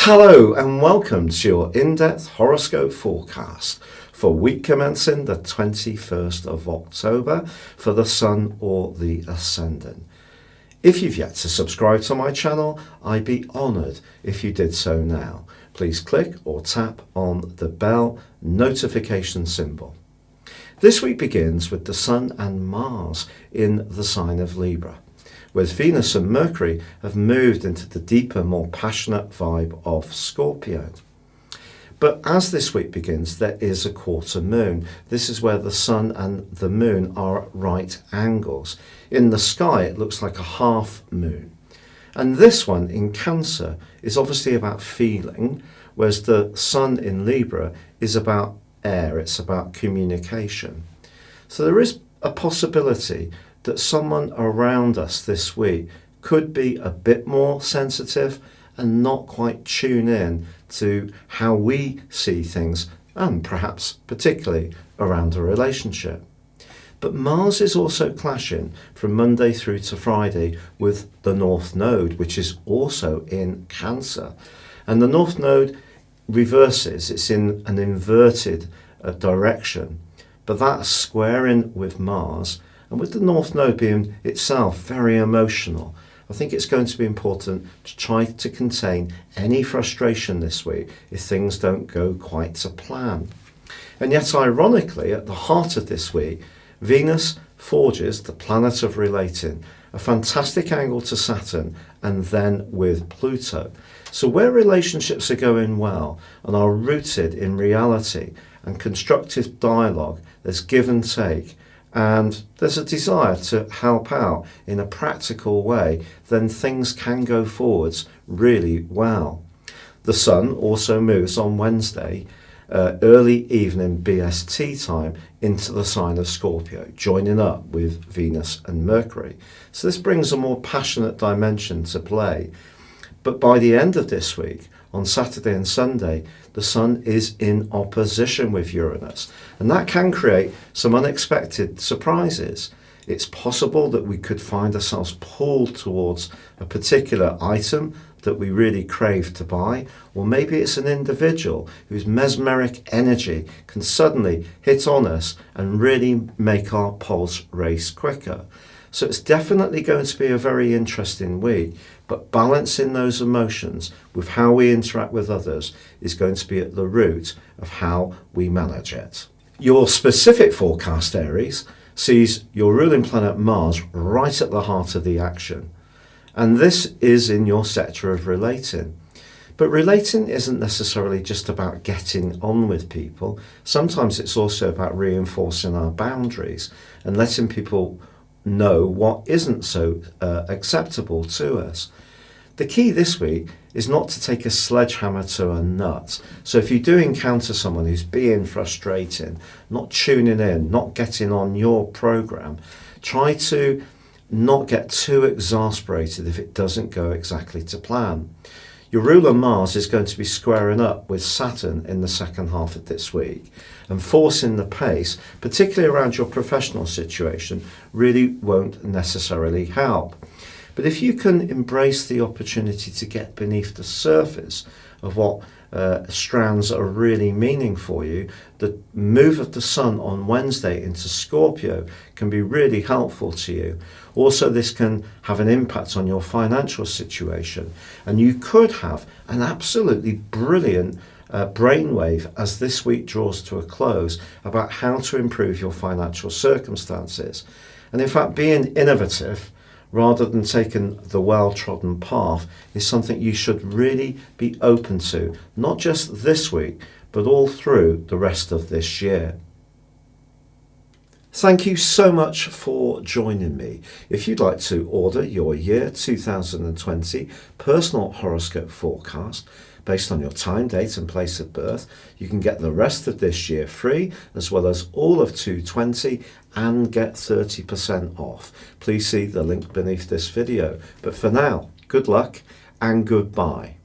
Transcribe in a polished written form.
Hello and welcome to your in-depth horoscope forecast for week commencing the 21st of October for the Sun or the Ascendant. If you've yet to subscribe to my channel, I'd be honoured if you did so now. Please click or tap on the bell notification symbol. This week begins with the Sun and Mars in the sign of Libra, whereas Venus and Mercury have moved into the deeper, more passionate vibe of Scorpio. But as this week begins, there is a quarter moon. This is where the Sun and the Moon are at right angles. In the sky, it looks like a half moon. And this one in Cancer is obviously about feeling, whereas the Sun in Libra is about air, it's about communication. So there is a possibility that someone around us this week could be a bit more sensitive and not quite tune in to how we see things, and perhaps particularly around a relationship. But Mars is also clashing from Monday through to Friday with the North Node, which is also in Cancer. And the North Node reverses, it's in an inverted direction, but that's squaring with Mars. And with the North Node being itself very emotional, I think it's going to be important to try to contain any frustration this week if things don't go quite to plan. And yet, ironically, at the heart of this week, Venus forges, the planet of relating, a fantastic angle to Saturn and then with Pluto. So where relationships are going well and are rooted in reality and constructive dialogue, there's give and take, and there's a desire to help out in a practical way, then things can go forwards really well. The Sun also moves on Wednesday, early evening BST time, into the sign of Scorpio, joining up with Venus and Mercury. So this brings a more passionate dimension to play. But by the end of this week, on Saturday and Sunday, the Sun is in opposition with Uranus, and that can create some unexpected surprises. It's possible that we could find ourselves pulled towards a particular item that we really crave to buy, or maybe it's an individual whose mesmeric energy can suddenly hit on us and really make our pulse race quicker. So it's definitely going to be a very interesting week, but balancing those emotions with how we interact with others is going to be at the root of how we manage it. Your specific forecast, Aries, sees your ruling planet Mars right at the heart of the action. And this is in your sector of relating. But relating isn't necessarily just about getting on with people. Sometimes it's also about reinforcing our boundaries and letting people know what isn't so acceptable to us. The key this week is not to take a sledgehammer to a nut. So if you do encounter someone who's being frustrating, not tuning in, not getting on your program, try to not get too exasperated if it doesn't go exactly to plan. Your ruler Mars is going to be squaring up with Saturn in the second half of this week, and forcing the pace, particularly around your professional situation, really won't necessarily help. But if you can embrace the opportunity to get beneath the surface of what strands are really meaning for you, the move of the Sun on Wednesday into Scorpio can be really helpful to you. Also, this can have an impact on your financial situation, and you could have an absolutely brilliant brainwave as this week draws to a close about how to improve your financial circumstances. And in fact, being innovative rather than taking the well-trodden path is something you should really be open to, not just this week, but all through the rest of this year. Thank you so much for joining me. If you'd like to order your year 2020 personal horoscope forecast based on your time, date and place of birth, you can get the rest of this year free, as well as all of 2020, and get 30% off. Please see the link beneath this video. But for now, good luck and goodbye.